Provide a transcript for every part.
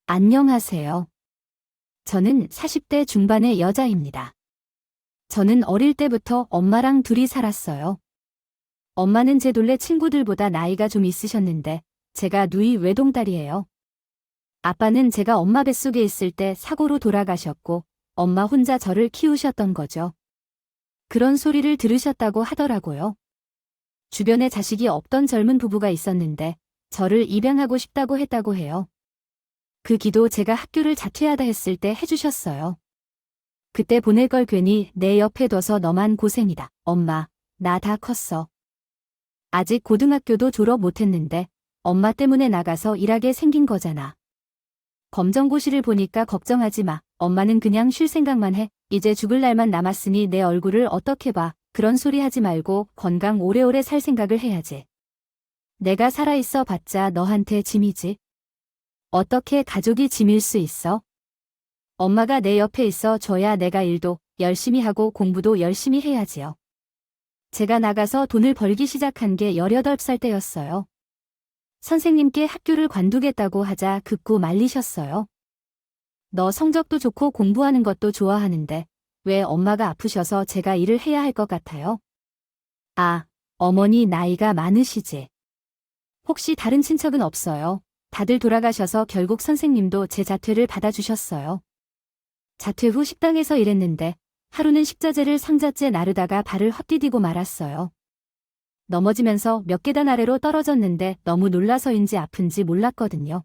안녕하세요. 저는 40대 중반의 여자입니다. 저는 어릴 때부터 엄마랑 둘이 살았어요. 엄마는 제 동네 친구들보다 나이가 좀 있으셨는데 제가 누이 외동딸이에요. 아빠는 제가 엄마 뱃속에 있을 때 사고로 돌아가셨고 엄마 혼자 저를 키우셨던 거죠. 그런 소리를 들으셨다고 하더라고요. 주변에 자식이 없던 젊은 부부가 있었는데 저를 입양하고 싶다고 했다고 해요. 그 기도 제가 학교를 자퇴하다 했을 때 해주셨어요. 그때 보낼 걸 괜히 내 옆에 둬서 너만 고생이다. 엄마, 나 다 컸어. 아직 고등학교도 졸업 못했는데 엄마 때문에 나가서 일하게 생긴 거잖아. 검정고시를 보니까 걱정하지 마. 엄마는 그냥 쉴 생각만 해. 이제 죽을 날만 남았으니 내 얼굴을 어떻게 봐. 그런 소리 하지 말고 건강 오래오래 살 생각을 해야지. 내가 살아있어 봤자 너한테 짐이지. 어떻게 가족이 짐일 수 있어? 엄마가 내 옆에 있어 줘야 내가 일도 열심히 하고 공부도 열심히 해야지요. 제가 나가서 돈을 벌기 시작한 게 18살 때였어요. 선생님께 학교를 관두겠다고 하자 극구 말리셨어요. 너 성적도 좋고 공부하는 것도 좋아하는데 왜 엄마가 아프셔서 제가 일을 해야 할 것 같아요? 아, 어머니 나이가 많으시지. 혹시 다른 친척은 없어요? 다들 돌아가셔서 결국 선생님도 제 자퇴를 받아주셨어요. 자퇴 후 식당에서 일했는데 하루는 식자재를 상자째 나르다가 발을 헛디디고 말았어요. 넘어지면서 몇 계단 아래로 떨어졌는데 너무 놀라서인지 아픈지 몰랐거든요.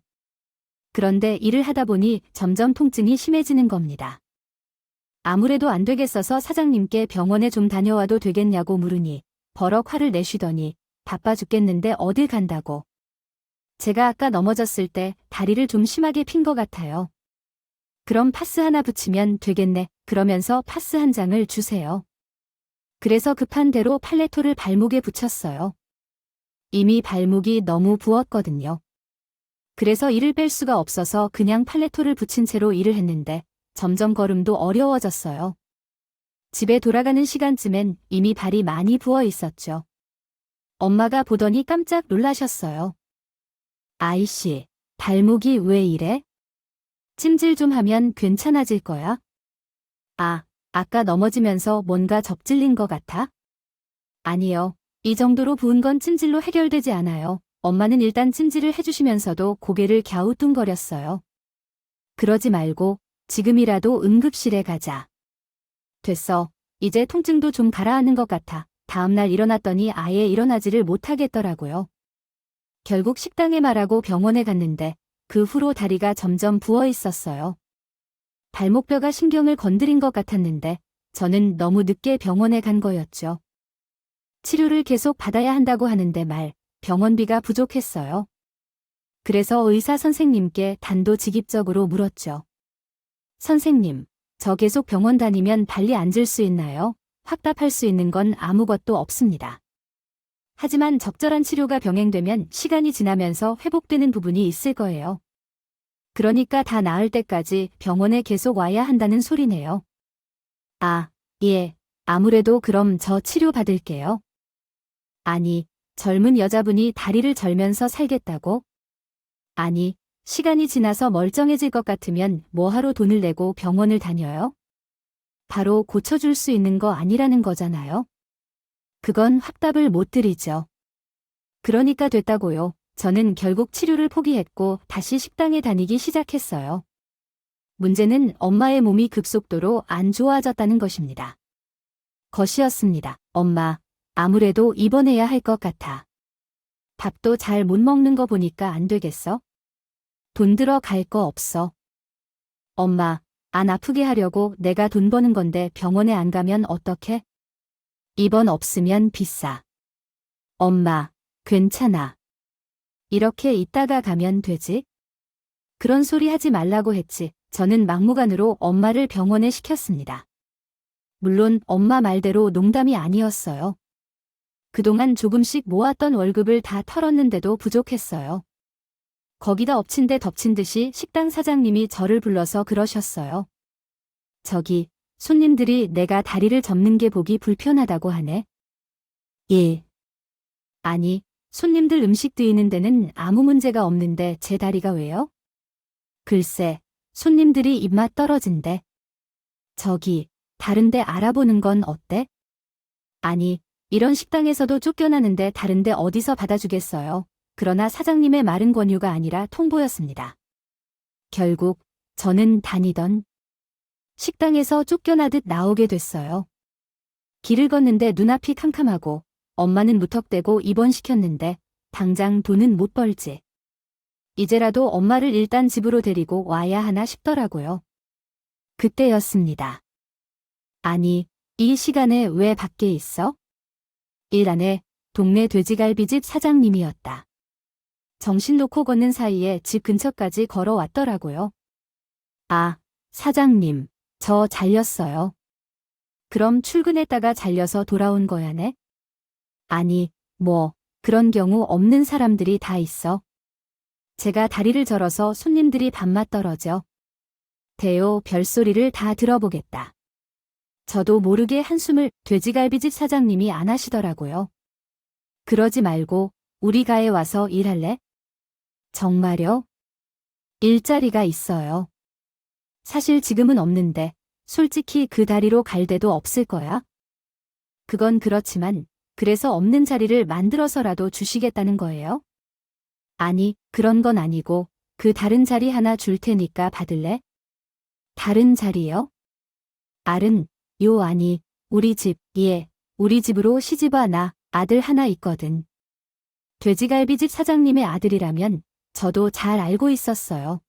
그런데 일을 하다 보니 점점 통증이 심해지는 겁니다. 아무래도 안 되겠어서 사장님께 병원에 좀 다녀와도 되겠냐고 물으니 버럭 화를 내쉬더니 바빠 죽겠는데 어딜 간다고. 제가 아까 넘어졌을 때 다리를 좀 심하게 핀 것 같아요. 그럼 파스 하나 붙이면 되겠네. 그러면서 파스 한 장을 주세요. 그래서 급한 대로 팔레토를 발목에 붙였어요. 이미 발목이 너무 부었거든요. 그래서 이를 뺄 수가 없어서 그냥 팔레토를 붙인 채로 일을 했는데 점점 걸음도 어려워졌어요. 집에 돌아가는 시간쯤엔 이미 발이 많이 부어 있었죠. 엄마가 보더니 깜짝 놀라셨어요. 아이씨, 발목이 왜 이래? 찜질 좀 하면 괜찮아질 거야? 아, 아까 넘어지면서 뭔가 접질린 것 같아? 아니요. 이 정도로 부은 건 찜질로 해결되지 않아요. 엄마는 일단 찜질을 해주시면서도 고개를 갸우뚱거렸어요. 그러지 말고 지금이라도 응급실에 가자. 됐어. 이제 통증도 좀 가라앉는 것 같아. 다음날 일어났더니 아예 일어나지를 못하겠더라고요. 결국 식당에 말하고 병원에 갔는데 그 후로 다리가 점점 부어 있었어요. 발목뼈가 신경을 건드린 것 같았는데 저는 너무 늦게 병원에 간 거였죠. 치료를 계속 받아야 한다고 하는데 병원비가 부족했어요. 그래서 의사 선생님께 단도직입적으로 물었죠. 선생님, 저 계속 병원 다니면 발리 앉을 수 있나요? 확답할 수 있는 건 아무것도 없습니다. 하지만 적절한 치료가 병행되면 시간이 지나면서 회복되는 부분이 있을 거예요. 그러니까 다 나을 때까지 병원에 계속 와야 한다는 소리네요. 아, 예. 아무래도 그럼 저 치료 받을게요. 아니, 젊은 여자분이 다리를 절면서 살겠다고? 아니, 시간이 지나서 멀쩡해질 것 같으면 뭐하러 돈을 내고 병원을 다녀요? 바로 고쳐줄 수 있는 거 아니라는 거잖아요. 그건 확답을 못 드리죠. 그러니까 됐다고요. 저는 결국 치료를 포기했고 다시 식당에 다니기 시작했어요. 문제는 엄마의 몸이 급속도로 안 좋아졌다는 것입니다. 것이었습니다. 엄마, 아무래도 입원해야 할 것 같아. 밥도 잘 못 먹는 거 보니까 안 되겠어? 돈 들어갈 거 없어. 엄마, 안 아프게 하려고 내가 돈 버는 건데 병원에 안 가면 어떡해? 입원 없으면 비싸. 엄마, 괜찮아. 이렇게 있다가 가면 되지? 그런 소리 하지 말라고 했지. 저는 막무가내로 엄마를 병원에 시켰습니다. 물론 엄마 말대로 농담이 아니었어요. 그동안 조금씩 모았던 월급을 다 털었는데도 부족했어요. 거기다 엎친 데 덮친 듯이 식당 사장님이 저를 불러서 그러셨어요. 저기, 손님들이 내가 다리를 접는 게 보기 불편하다고 하네. 예. 아니, 손님들 음식 드이는 데는 아무 문제가 없는데 제 다리가 왜요? 글쎄, 손님들이 입맛 떨어진대. 저기, 다른데 알아보는 건 어때? 아니, 이런 식당에서도 쫓겨나는데 다른데 어디서 받아주겠어요. 그러나 사장님의 말은 권유가 아니라 통보였습니다. 결국 저는 다니던 식당에서 쫓겨나듯 나오게 됐어요. 길을 걷는데 눈앞이 캄캄하고 엄마는 무턱대고 입원시켰는데 당장 돈은 못 벌지. 이제라도 엄마를 일단 집으로 데리고 와야 하나 싶더라고요. 그때였습니다. 아니, 이 시간에 왜 밖에 있어? 일 안에 동네 돼지갈비집 사장님이었다. 정신 놓고 걷는 사이에 집 근처까지 걸어왔더라고요. 아, 사장님, 저 잘렸어요. 그럼 출근했다가 잘려서 돌아온 거야네? 아니, 뭐, 그런 경우 없는 사람들이 다 있어. 제가 다리를 절어서 손님들이 밥맛 떨어져. 대요 별소리를 다 들어보겠다. 저도 모르게 한숨을 돼지갈비집 사장님이 안 하시더라고요. 그러지 말고 우리 가에 와서 일할래? 정말요? 일자리가 있어요. 사실 지금은 없는데 솔직히 그 다리로 갈 데도 없을 거야. 그건 그렇지만 그래서 없는 자리를 만들어서라도 주시겠다는 거예요? 아니, 그런 건 아니고 그 다른 자리 하나 줄 테니까 받을래? 다른 자리요? 알은, 요 아니, 우리 집, 예, 우리 집으로 시집와 나 아들 하나 있거든. 돼지갈비집 사장님의 아들이라면 저도 잘 알고 있었어요.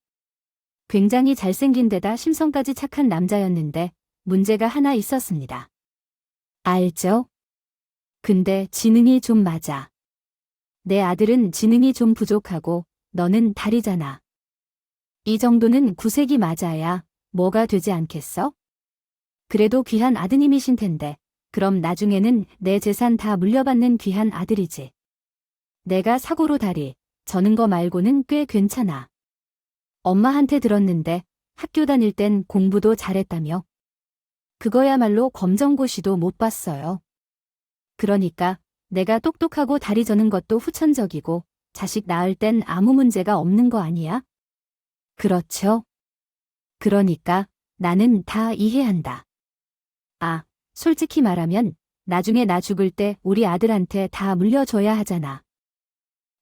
굉장히 잘생긴 데다 심성까지 착한 남자였는데 문제가 하나 있었습니다. 알죠? 근데 지능이 좀 맞아. 내 아들은 지능이 좀 부족하고 너는 다리잖아. 이 정도는 구색이 맞아야 뭐가 되지 않겠어? 그래도 귀한 아드님이신 텐데 그럼 나중에는 내 재산 다 물려받는 귀한 아들이지. 내가 사고로 다리 저는 거 말고는 꽤 괜찮아. 엄마한테 들었는데 학교 다닐 땐 공부도 잘했다며. 그거야말로 검정고시도 못 봤어요. 그러니까 내가 똑똑하고 다리 저는 것도 후천적이고 자식 낳을 땐 아무 문제가 없는 거 아니야? 그렇죠. 그러니까 나는 다 이해한다. 아, 솔직히 말하면 나중에 나 죽을 때 우리 아들한테 다 물려줘야 하잖아.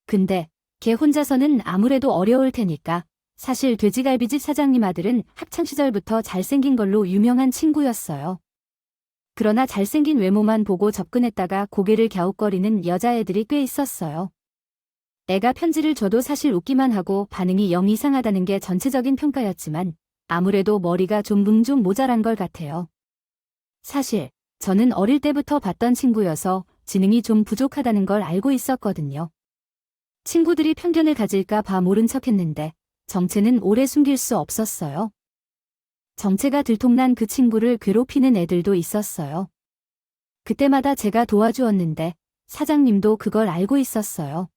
근데 걔 혼자서는 아무래도 어려울 테니까 사실 돼지갈비집 사장님 아들은 학창시절부터 잘생긴 걸로 유명한 친구였어요. 그러나 잘생긴 외모만 보고 접근했다가 고개를 갸웃거리는 여자애들이 꽤 있었어요. 애가 편지를 줘도 사실 웃기만 하고 반응이 영 이상하다는 게 전체적인 평가였지만 아무래도 머리가 좀 모자란 걸 같아요. 사실 저는 어릴 때부터 봤던 친구여서 지능이 좀 부족하다는 걸 알고 있었거든요. 친구들이 편견을 가질까 봐 모른 척했는데 정체는 오래 숨길 수 없었어요. 정체가 들통난 그 친구를 괴롭히는 애들도 있었어요. 그때마다 제가 도와주었는데 사장님도 그걸 알고 있었어요.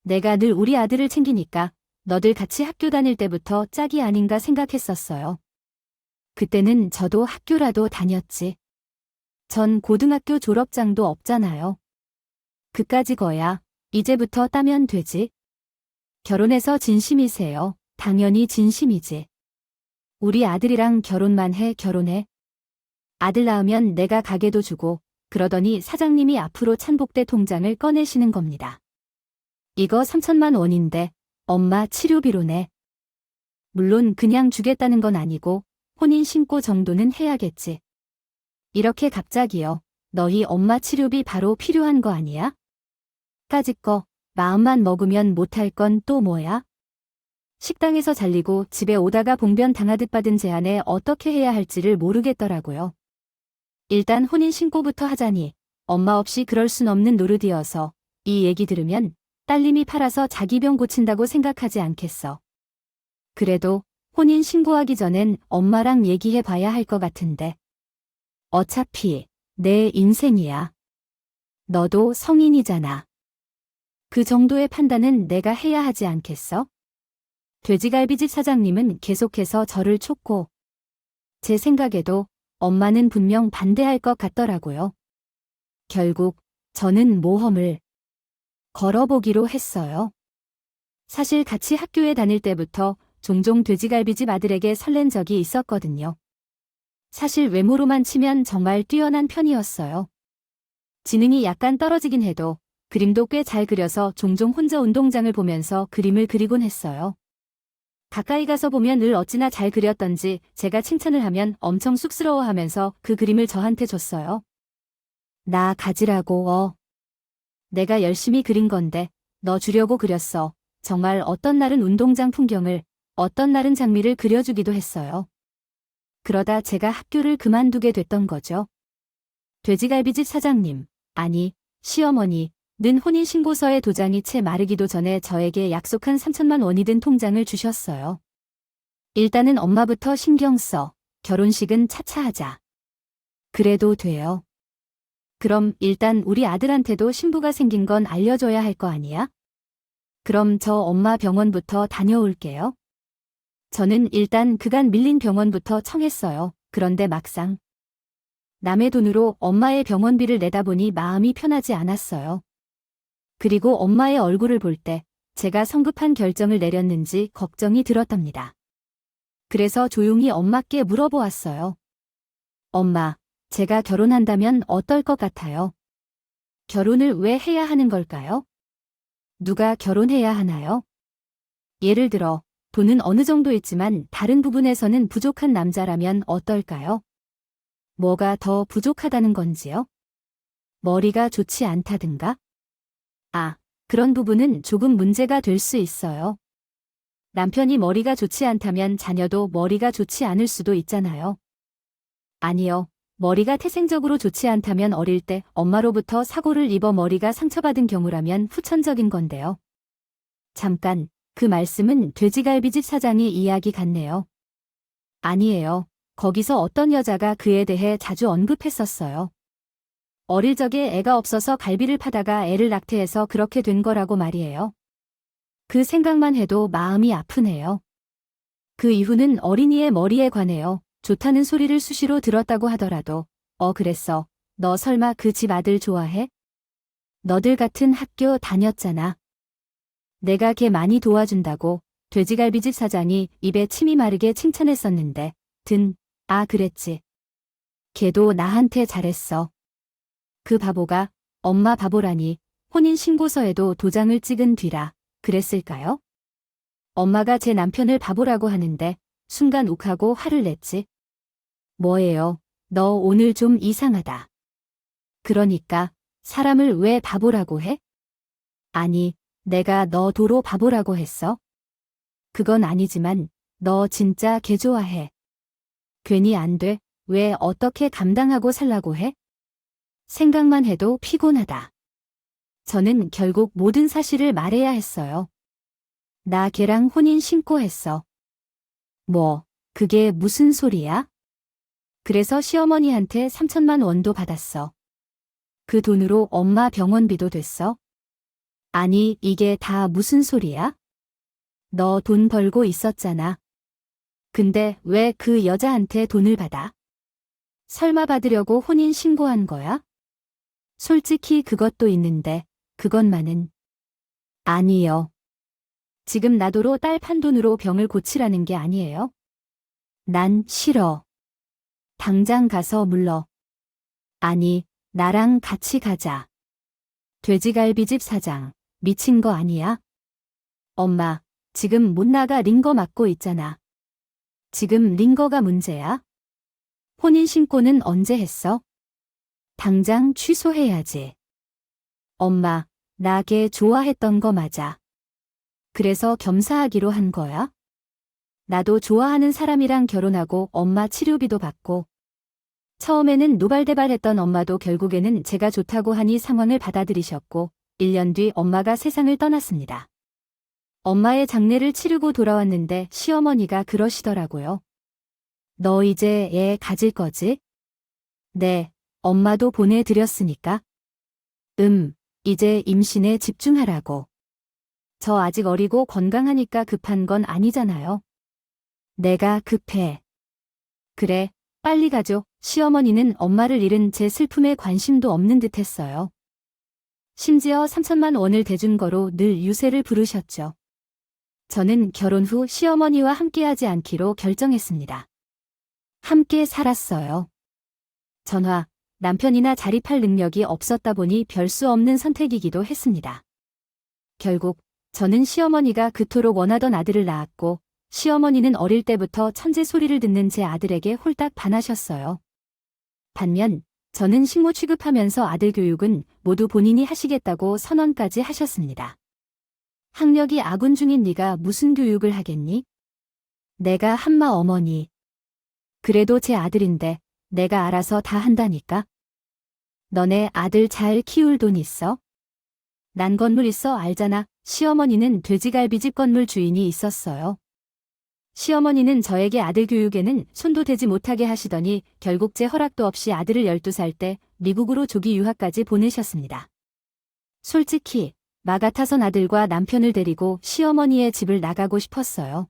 내가 늘 우리 아들을 챙기니까 너들 같이 학교 다닐 때부터 짝이 아닌가 생각했었어요. 그때는 저도 학교라도 다녔지. 전 고등학교 졸업장도 없잖아요. 그까지 거야 이제부터 따면 되지. 결혼해서 진심이세요. 당연히 진심이지. 우리 아들이랑 결혼만 해 결혼해. 아들 낳으면 내가 가게도 주고 그러더니 사장님이 앞으로 찬복대 통장을 꺼내시는 겁니다. 이거 3천만 원인데 엄마 치료비로네. 물론 그냥 주겠다는 건 아니고 혼인신고 정도는 해야겠지. 이렇게 갑자기요. 너희 엄마 치료비 바로 필요한 거 아니야? 까짓 거 마음만 먹으면 못할 건 또 뭐야? 식당에서 잘리고 집에 오다가 봉변 당하듯 받은 제안에 어떻게 해야 할지를 모르겠더라고요. 일단 혼인신고부터 하자니 엄마 없이 그럴 순 없는 노릇이어서 이 얘기 들으면 딸님이 팔아서 자기 병 고친다고 생각하지 않겠어. 그래도 혼인신고하기 전엔 엄마랑 얘기해 봐야 할 것 같은데. 어차피 내 인생이야. 너도 성인이잖아. 그 정도의 판단은 내가 해야 하지 않겠어? 돼지갈비집 사장님은 계속해서 저를 촉고 제 생각에도 엄마는 분명 반대할 것 같더라고요. 결국 저는 모험을 걸어보기로 했어요. 사실 같이 학교에 다닐 때부터 종종 돼지갈비집 아들에게 설렌 적이 있었거든요. 사실 외모로만 치면 정말 뛰어난 편이었어요. 지능이 약간 떨어지긴 해도 그림도 꽤 잘 그려서 종종 혼자 운동장을 보면서 그림을 그리곤 했어요. 가까이 가서 보면 늘 어찌나 잘 그렸던지 제가 칭찬을 하면 엄청 쑥스러워하면서 그 그림을 저한테 줬어요. 나 가지라고. 내가 열심히 그린 건데 너 주려고 그렸어. 정말 어떤 날은 운동장 풍경을, 어떤 날은 장미를 그려주기도 했어요. 그러다 제가 학교를 그만두게 됐던 거죠. 돼지갈비집 사장님, 아니, 시어머니는 혼인신고서에 도장이 채 마르기도 전에 저에게 약속한 3천만 원이 든 통장을 주셨어요. 일단은 엄마부터 신경 써. 결혼식은 차차 하자. 그래도 돼요. 그럼 일단 우리 아들한테도 신부가 생긴 건 알려줘야 할 거 아니야? 그럼 저 엄마 병원부터 다녀올게요. 저는 일단 그간 밀린 병원부터 청했어요. 그런데 막상 남의 돈으로 엄마의 병원비를 내다 보니 마음이 편하지 않았어요. 그리고 엄마의 얼굴을 볼 때 제가 성급한 결정을 내렸는지 걱정이 들었답니다. 그래서 조용히 엄마께 물어보았어요. 엄마, 제가 결혼한다면 어떨 것 같아요? 결혼을 왜 해야 하는 걸까요? 누가 결혼해야 하나요? 예를 들어, 돈은 어느 정도 있지만 다른 부분에서는 부족한 남자라면 어떨까요? 뭐가 더 부족하다는 건지요? 머리가 좋지 않다든가? 그런 부분은 조금 문제가 될 수 있어요. 남편이 머리가 좋지 않다면 자녀도 머리가 좋지 않을 수도 있잖아요. 아니요. 머리가 태생적으로 좋지 않다면 어릴 때 엄마로부터 사고를 입어 머리가 상처받은 경우라면 후천적인 건데요. 잠깐, 그 말씀은 돼지갈비집 사장이 이야기 같네요. 아니에요. 거기서 어떤 여자가 그에 대해 자주 언급했었어요. 어릴 적에 애가 없어서 갈비를 파다가 애를 낙태해서 그렇게 된 거라고 말이에요. 그 생각만 해도 마음이 아프네요. 그 이후는 어린이의 머리에 관해요. 좋다는 소리를 수시로 들었다고 하더라도 그랬어. 너 설마 그 집 아들 좋아해? 너들 같은 학교 다녔잖아. 내가 걔 많이 도와준다고 돼지갈비집 사장이 입에 침이 마르게 칭찬했었는데 그랬지. 걔도 나한테 잘했어. 그 바보가 엄마 바보라니 혼인신고서에도 도장을 찍은 뒤라 그랬을까요? 엄마가 제 남편을 바보라고 하는데 순간 욱하고 화를 냈지. 뭐예요? 너 오늘 좀 이상하다. 그러니까 사람을 왜 바보라고 해? 아니, 내가 너 도로 바보라고 했어? 그건 아니지만 너 진짜 걔 좋아해. 괜히 안 돼. 왜 어떻게 감당하고 살라고 해? 생각만 해도 피곤하다. 저는 결국 모든 사실을 말해야 했어요. 나 걔랑 혼인 신고했어. 뭐, 그게 무슨 소리야? 그래서 시어머니한테 3천만 원도 받았어. 그 돈으로 엄마 병원비도 됐어? 아니, 이게 다 무슨 소리야? 너 돈 벌고 있었잖아. 근데 왜 그 여자한테 돈을 받아? 설마 받으려고 혼인 신고한 거야? 솔직히 그것도 있는데, 그것만은. 아니요. 지금 나도로 딸 판돈으로 병을 고치라는 게 아니에요? 난 싫어. 당장 가서 물러. 아니, 나랑 같이 가자. 돼지갈비집 사장, 미친 거 아니야? 엄마, 지금 못 나가 링거 맞고 있잖아. 지금 링거가 문제야? 혼인신고는 언제 했어? 당장 취소해야지. 엄마, 나 걔 좋아했던 거 맞아. 그래서 겸사하기로 한 거야? 나도 좋아하는 사람이랑 결혼하고 엄마 치료비도 받고. 처음에는 노발대발했던 엄마도 결국에는 제가 좋다고 하니 상황을 받아들이셨고 1년 뒤 엄마가 세상을 떠났습니다. 엄마의 장례를 치르고 돌아왔는데 시어머니가 그러시더라고요. 너 이제 애 가질 거지? 네, 엄마도 보내드렸으니까. 이제 임신에 집중하라고. 저 아직 어리고 건강하니까 급한 건 아니잖아요. 내가 급해. 그래, 빨리 가죠. 시어머니는 엄마를 잃은 제 슬픔에 관심도 없는 듯 했어요. 심지어 3천만 원을 대준 거로 늘 유세를 부르셨죠. 저는 결혼 후 시어머니와 함께하지 않기로 결정했습니다. 함께 살았어요. 전화, 남편이나 자립할 능력이 없었다 보니 별 수 없는 선택이기도 했습니다. 결국 저는 시어머니가 그토록 원하던 아들을 낳았고 시어머니는 어릴 때부터 천재 소리를 듣는 제 아들에게 홀딱 반하셨어요. 반면 저는 식모 취급하면서 아들 교육은 모두 본인이 하시겠다고 선언까지 하셨습니다. 학력이 아군 중인 네가 무슨 교육을 하겠니? 내가 한마 어머니. 그래도 제 아들인데 내가 알아서 다 한다니까. 너네 아들 잘 키울 돈 있어? 난 건물 있어 알잖아. 시어머니는 돼지갈비집 건물 주인이 있었어요. 시어머니는 저에게 아들 교육에는 손도 대지 못하게 하시더니 결국 제 허락도 없이 아들을 12살 때 미국으로 조기 유학까지 보내셨습니다. 솔직히 마 같아선 아들과 남편을 데리고 시어머니의 집을 나가고 싶었어요.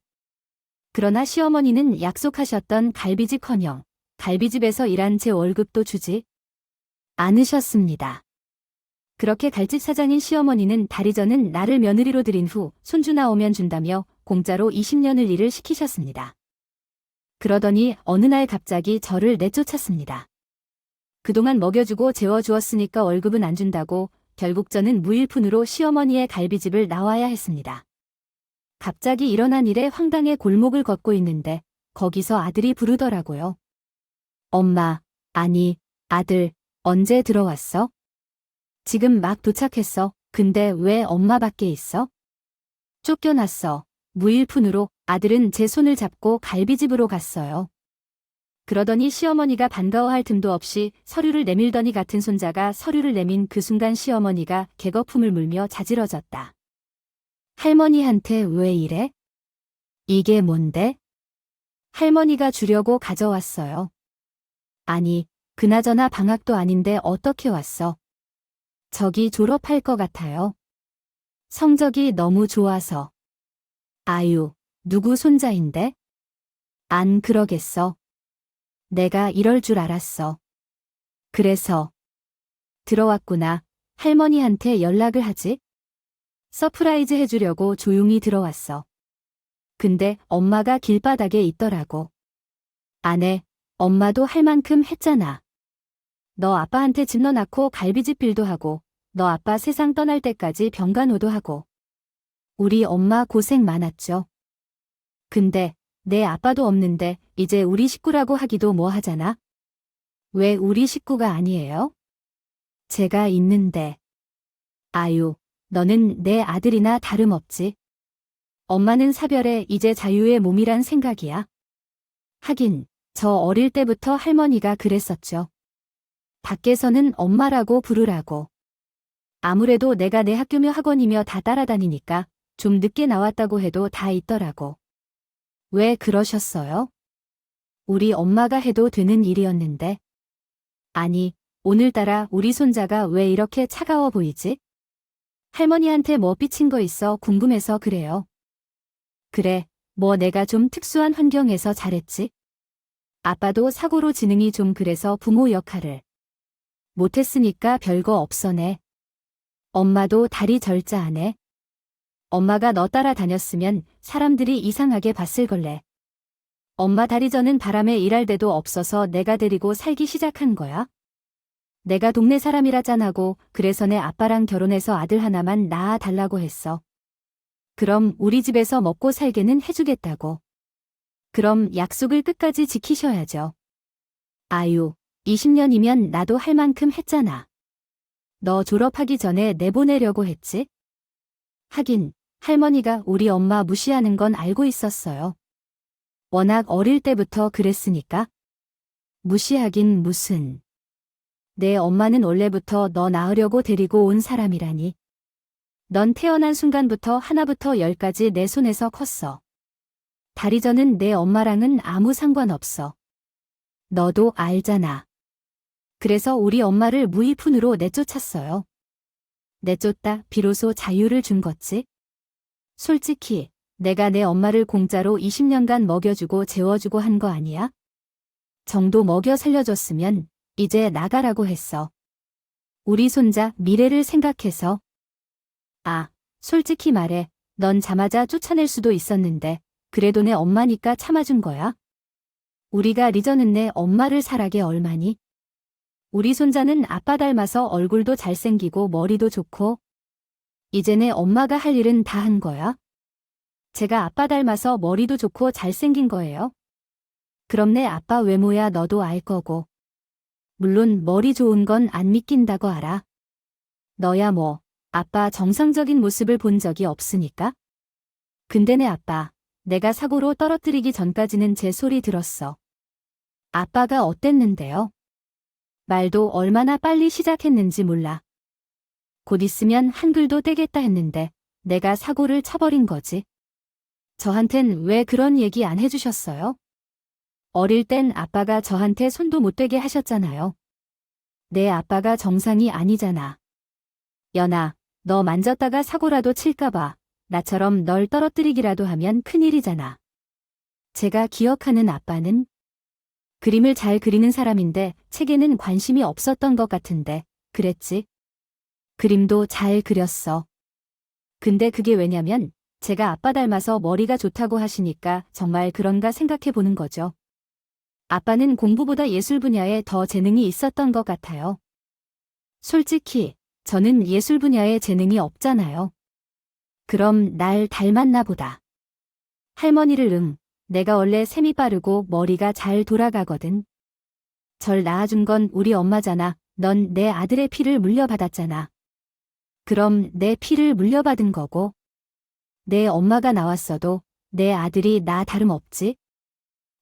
그러나 시어머니는 약속하셨던 갈비집커녕 갈비집에서 일한 제 월급도 주지 않으셨습니다. 그렇게 갈집 사장인 시어머니는 다리 저는 나를 며느리로 들인 후 손주 나오면 준다며 공짜로 20년을 일을 시키셨습니다. 그러더니 어느 날 갑자기 저를 내쫓았습니다. 그동안 먹여주고 재워주었으니까 월급은 안 준다고 결국 저는 무일푼으로 시어머니의 갈비집을 나와야 했습니다. 갑자기 일어난 일에 황당해 골목을 걷고 있는데 거기서 아들이 부르더라고요. 엄마, 아니, 아들, 언제 들어왔어? 지금 막 도착했어. 근데 왜 엄마 밖에 있어? 쫓겨났어. 무일푼으로. 아들은 제 손을 잡고 갈비집으로 갔어요. 그러더니 시어머니가 반가워할 틈도 없이 서류를 내밀더니 같은 손자가 서류를 내민 그 순간 시어머니가 개거품을 물며 자지러졌다. 할머니한테 왜 이래? 이게 뭔데? 할머니가 주려고 가져왔어요. 아니, 그나저나 방학도 아닌데 어떻게 왔어? 저기 졸업할 것 같아요. 성적이 너무 좋아서. 아유, 누구 손자인데? 안 그러겠어. 내가 이럴 줄 알았어. 그래서 들어왔구나. 할머니한테 연락을 하지? 서프라이즈 해주려고 조용히 들어왔어. 근데 엄마가 길바닥에 있더라고. 안 해. 엄마도 할 만큼 했잖아. 너 아빠한테 집 넣어놓고 갈비집 빌도 하고 너 아빠 세상 떠날 때까지 병간호도 하고. 우리 엄마 고생 많았죠. 근데 내 아빠도 없는데 이제 우리 식구라고 하기도 뭐 하잖아. 왜 우리 식구가 아니에요? 제가 있는데. 아유, 너는 내 아들이나 다름없지. 엄마는 사별에 이제 자유의 몸이란 생각이야. 하긴 저 어릴 때부터 할머니가 그랬었죠. 밖에서는 엄마라고 부르라고. 아무래도 내가 내 학교며 학원이며 다 따라다니니까 좀 늦게 나왔다고 해도 다 있더라고. 왜 그러셨어요? 우리 엄마가 해도 되는 일이었는데. 아니, 오늘따라 우리 손자가 왜 이렇게 차가워 보이지? 할머니한테 뭐 삐친 거 있어 궁금해서 그래요. 그래, 뭐 내가 좀 특수한 환경에서 잘했지? 아빠도 사고로 지능이 좀 그래서 부모 역할을 못했으니까 별거 없어네. 엄마도 다리 절자하네. 엄마가 너 따라다녔으면 사람들이 이상하게 봤을 걸래. 엄마 다리 저는 바람에 일할 데도 없어서 내가 데리고 살기 시작한 거야. 내가 동네 사람이라 짠하고 그래서 내 아빠랑 결혼해서 아들 하나만 낳아 달라고 했어. 그럼 우리 집에서 먹고 살게는 해주겠다고. 그럼 약속을 끝까지 지키셔야죠. 아유, 20년이면 나도 할 만큼 했잖아. 너 졸업하기 전에 내보내려고 했지? 하긴 할머니가 우리 엄마 무시하는 건 알고 있었어요. 워낙 어릴 때부터 그랬으니까. 무시하긴 무슨. 내 엄마는 원래부터 너 낳으려고 데리고 온 사람이라니. 넌 태어난 순간부터 하나부터 열까지 내 손에서 컸어. 다리 저는 내 엄마랑은 아무 상관없어. 너도 알잖아. 그래서 우리 엄마를 무일푼으로 내쫓았어요. 내쫓다 비로소 자유를 준 거지. 솔직히 내가 내 엄마를 공짜로 20년간 먹여주고 재워주고 한 거 아니야? 정도 먹여 살려줬으면 이제 나가라고 했어. 우리 손자 미래를 생각해서. 아, 솔직히 말해 넌 자마자 쫓아낼 수도 있었는데 그래도 내 엄마니까 참아준 거야. 우리가 리저는 내 엄마를 살아게 얼마니? 우리 손자는 아빠 닮아서 얼굴도 잘생기고 머리도 좋고 이제 내 엄마가 할 일은 다 한 거야. 제가 아빠 닮아서 머리도 좋고 잘생긴 거예요. 그럼 내 아빠 외모야 너도 알 거고. 물론 머리 좋은 건 안 믿긴다고 알아. 너야 뭐 아빠 정상적인 모습을 본 적이 없으니까. 근데 내 아빠 내가 사고로 떨어뜨리기 전까지는 제 소리 들었어. 아빠가 어땠는데요? 말도 얼마나 빨리 시작했는지 몰라. 곧 있으면 한글도 떼겠다 했는데 내가 사고를 쳐버린 거지. 저한텐 왜 그런 얘기 안 해주셨어요? 어릴 땐 아빠가 저한테 손도 못 대게 하셨잖아요. 내 아빠가 정상이 아니잖아. 연아, 너 만졌다가 사고라도 칠까봐 나처럼 널 떨어뜨리기라도 하면 큰일이잖아. 제가 기억하는 아빠는 그림을 잘 그리는 사람인데 책에는 관심이 없었던 것 같은데 그랬지. 그림도 잘 그렸어. 근데 그게 왜냐면 제가 아빠 닮아서 머리가 좋다고 하시니까 정말 그런가 생각해 보는 거죠. 아빠는 공부보다 예술 분야에 더 재능이 있었던 것 같아요. 솔직히 저는 예술 분야에 재능이 없잖아요. 그럼 날 닮았나 보다. 할머니를 내가 원래 셈이 빠르고 머리가 잘 돌아가거든. 절 낳아준 건 우리 엄마잖아. 넌 내 아들의 피를 물려받았잖아. 그럼 내 피를 물려받은 거고 내 엄마가 나왔어도 내 아들이 나 다름없지.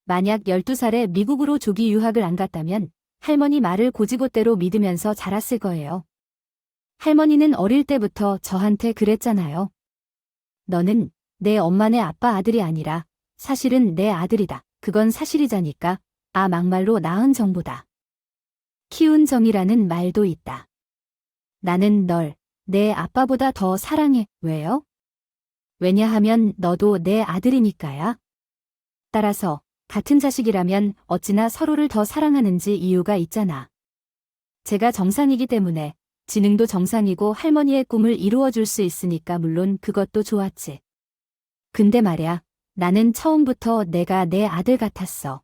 만약 12살에 미국으로 조기 유학을 안 갔다면 할머니 말을 고지고대로 믿으면서 자랐을 거예요. 할머니는 어릴 때부터 저한테 그랬잖아요. 너는 내 엄마네 아빠 아들이 아니라 사실은 내 아들이다. 그건 사실이자니까. 아 막말로 낳은 정보다. 키운 정이라는 말도 있다. 나는 널 내 아빠보다 더 사랑해. 왜요? 왜냐하면 너도 내 아들이니까야. 따라서 같은 자식이라면 어찌나 서로를 더 사랑하는지 이유가 있잖아. 제가 정상이기 때문에 지능도 정상이고 할머니의 꿈을 이루어줄 수 있으니까 물론 그것도 좋았지. 근데 말야, 나는 처음부터 내가 내 아들 같았어.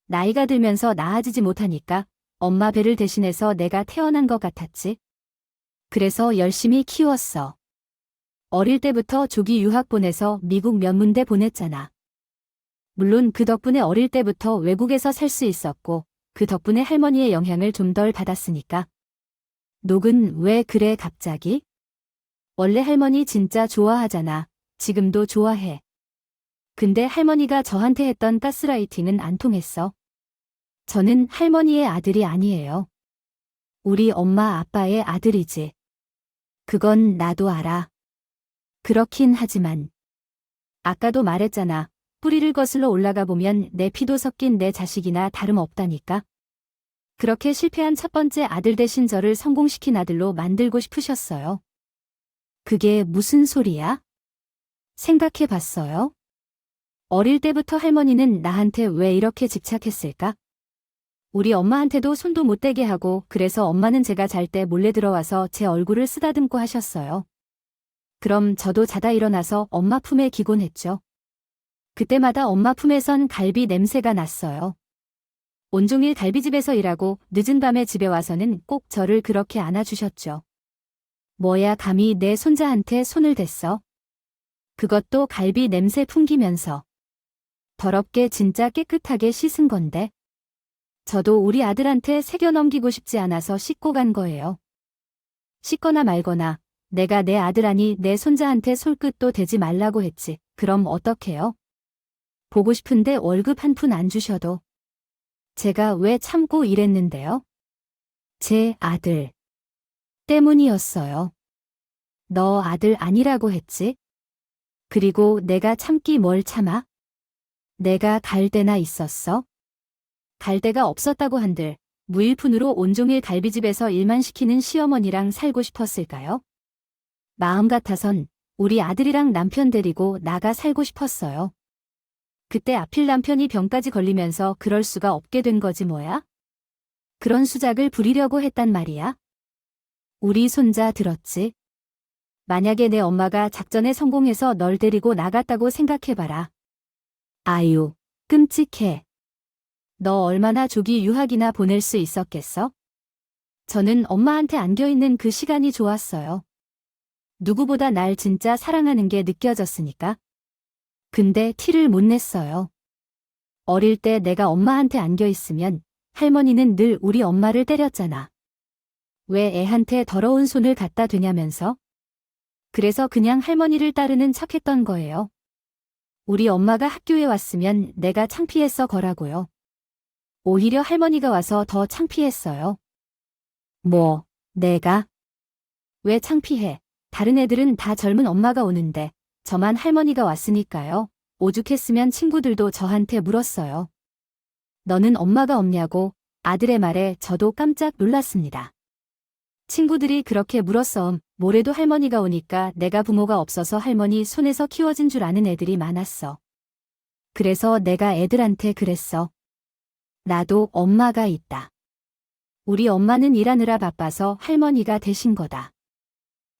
나이가 들면서 나아지지 못하니까 엄마 배를 대신해서 내가 태어난 것 같았지. 그래서 열심히 키웠어. 어릴 때부터 조기 유학 보내서 미국 면문대 보냈잖아. 물론 그 덕분에 어릴 때부터 외국에서 살 수 있었고 그 덕분에 할머니의 영향을 좀 덜 받았으니까. 녹은 왜 그래 갑자기? 원래 할머니 진짜 좋아하잖아. 지금도 좋아해. 근데 할머니가 저한테 했던 가스라이팅은 안 통했어. 저는 할머니의 아들이 아니에요. 우리 엄마 아빠의 아들이지. 그건 나도 알아. 그렇긴 하지만 아까도 말했잖아. 뿌리를 거슬러 올라가 보면 내 피도 섞인 내 자식이나 다름없다니까. 그렇게 실패한 첫 번째 아들 대신 저를 성공시킨 아들로 만들고 싶으셨어요. 그게 무슨 소리야? 생각해 봤어요? 어릴 때부터 할머니는 나한테 왜 이렇게 집착했을까? 우리 엄마한테도 손도 못 대게 하고 그래서 엄마는 제가 잘 때 몰래 들어와서 제 얼굴을 쓰다듬고 하셨어요. 그럼 저도 자다 일어나서 엄마 품에 기곤 했죠. 그때마다 엄마 품에선 갈비 냄새가 났어요. 온종일 갈비집에서 일하고 늦은 밤에 집에 와서는 꼭 저를 그렇게 안아주셨죠. 뭐야 감히 내 손자한테 손을 댔어? 그것도 갈비 냄새 풍기면서. 더럽게 진짜 깨끗하게 씻은 건데. 저도 우리 아들한테 새겨 넘기고 싶지 않아서 씻고 간 거예요. 씻거나 말거나 내가 내 아들아니 내 손자한테 솔끝도 대지 말라고 했지. 그럼 어떡해요? 보고 싶은데 월급 한 푼 안 주셔도. 제가 왜 참고 일했는데요? 제 아들 때문이었어요. 너 아들 아니라고 했지? 그리고 내가 참기 뭘 참아? 내가 갈 데나 있었어? 갈 데가 없었다고 한들 무일푼으로 온종일 갈비집에서 일만 시키는 시어머니랑 살고 싶었을까요? 마음 같아선 우리 아들이랑 남편 데리고 나가 살고 싶었어요. 그때 하필 남편이 병까지 걸리면서 그럴 수가 없게 된 거지 뭐야? 그런 수작을 부리려고 했단 말이야? 우리 손자 들었지? 만약에 내 엄마가 작전에 성공해서 널 데리고 나갔다고 생각해봐라. 아유, 끔찍해. 너 얼마나 조기 유학이나 보낼 수 있었겠어? 저는 엄마한테 안겨있는 그 시간이 좋았어요. 누구보다 날 진짜 사랑하는 게 느껴졌으니까. 근데 티를 못 냈어요. 어릴 때 내가 엄마한테 안겨있으면 할머니는 늘 우리 엄마를 때렸잖아. 왜 애한테 더러운 손을 갖다 대냐면서? 그래서 그냥 할머니를 따르는 척했던 거예요. 우리 엄마가 학교에 왔으면 내가 창피했어 거라고요. 오히려 할머니가 와서 더 창피했어요. 뭐, 내가? 왜 창피해? 다른 애들은 다 젊은 엄마가 오는데 저만 할머니가 왔으니까요. 오죽했으면 친구들도 저한테 물었어요. 너는 엄마가 없냐고 아들의 말에 저도 깜짝 놀랐습니다. 친구들이 그렇게 물었어. 모레도 할머니가 오니까 내가 부모가 없어서 할머니 손에서 키워진 줄 아는 애들이 많았어. 그래서 내가 애들한테 그랬어. 나도 엄마가 있다. 우리 엄마는 일하느라 바빠서 할머니가 되신 거다.